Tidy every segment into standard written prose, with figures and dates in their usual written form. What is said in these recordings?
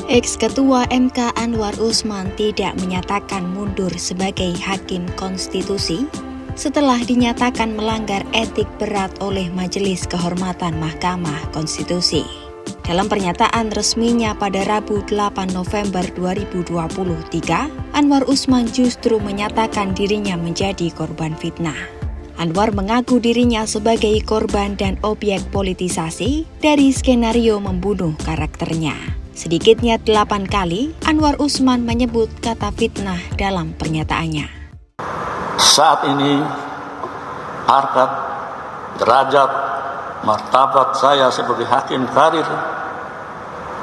Ex-Ketua MK Anwar Usman tidak menyatakan mundur sebagai Hakim Konstitusi setelah dinyatakan melanggar etik berat oleh Majelis Kehormatan Mahkamah Konstitusi. Dalam pernyataan resminya pada Rabu 8 November 2023, Anwar Usman justru menyatakan dirinya menjadi korban fitnah. Anwar mengaku dirinya sebagai korban dan objek politisasi dari skenario membunuh karakternya. Sedikitnya 8 kali, Anwar Usman menyebut kata fitnah dalam pernyataannya. Saat ini, harkat, derajat, martabat saya sebagai hakim karir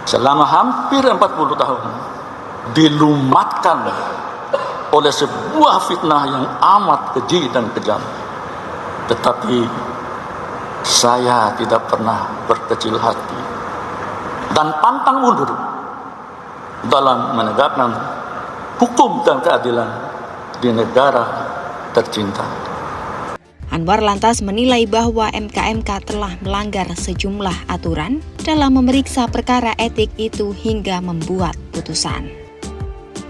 selama hampir 40 tahun dilumatkan oleh sebuah fitnah yang amat keji dan kejam. Tetapi saya tidak pernah berkecil hati dan pantang mundur dalam menegakkan hukum dan keadilan di negara tercinta. Anwar lantas menilai bahwa MK telah melanggar sejumlah aturan dalam memeriksa perkara etik itu hingga membuat putusan.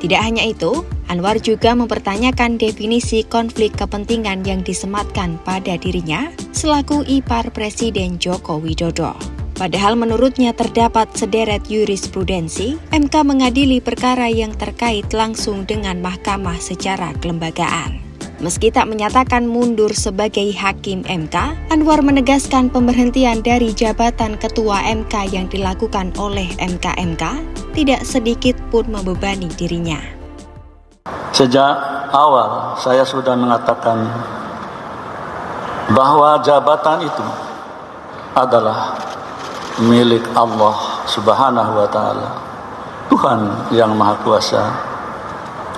Tidak hanya itu, Anwar juga mempertanyakan definisi konflik kepentingan yang disematkan pada dirinya selaku ipar Presiden Joko Widodo. Padahal menurutnya terdapat sederet jurisprudensi, MK mengadili perkara yang terkait langsung dengan mahkamah secara kelembagaan. Meski tak menyatakan mundur sebagai hakim MK, Anwar menegaskan pemberhentian dari jabatan ketua MK yang dilakukan oleh MK tidak sedikit pun membebani dirinya. Sejak awal saya sudah mengatakan bahwa jabatan itu adalah milik Allah Subhanahu wa Ta'ala, Tuhan yang Maha Kuasa.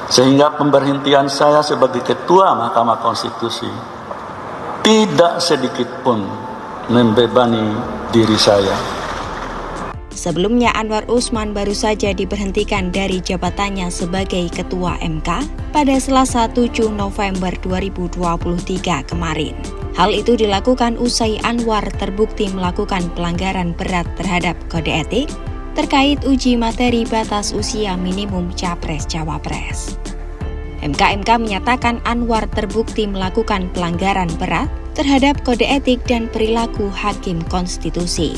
Sehingga pemberhentian saya sebagai Ketua Mahkamah Konstitusi tidak sedikit pun membebani diri saya. Sebelumnya Anwar Usman baru saja diberhentikan dari jabatannya sebagai Ketua MK pada Selasa 7 November 2023 kemarin. Hal itu dilakukan usai Anwar terbukti melakukan pelanggaran berat terhadap kode etik terkait uji materi batas usia minimum Capres-Cawapres. MK menyatakan Anwar terbukti melakukan pelanggaran berat terhadap kode etik dan perilaku hakim konstitusi.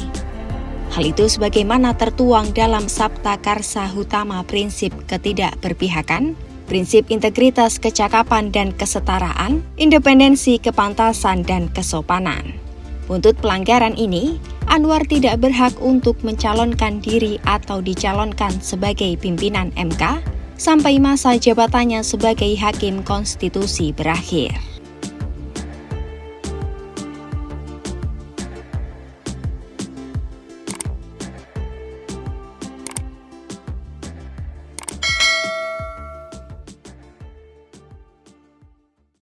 Hal itu sebagaimana tertuang dalam Sabta Karsa Utama prinsip ketidakberpihakan, prinsip integritas kecakapan dan kesetaraan, independensi kepantasan dan kesopanan. Untuk pelanggaran ini, Anwar tidak berhak untuk mencalonkan diri atau dicalonkan sebagai pimpinan MK sampai masa jabatannya sebagai hakim konstitusi berakhir.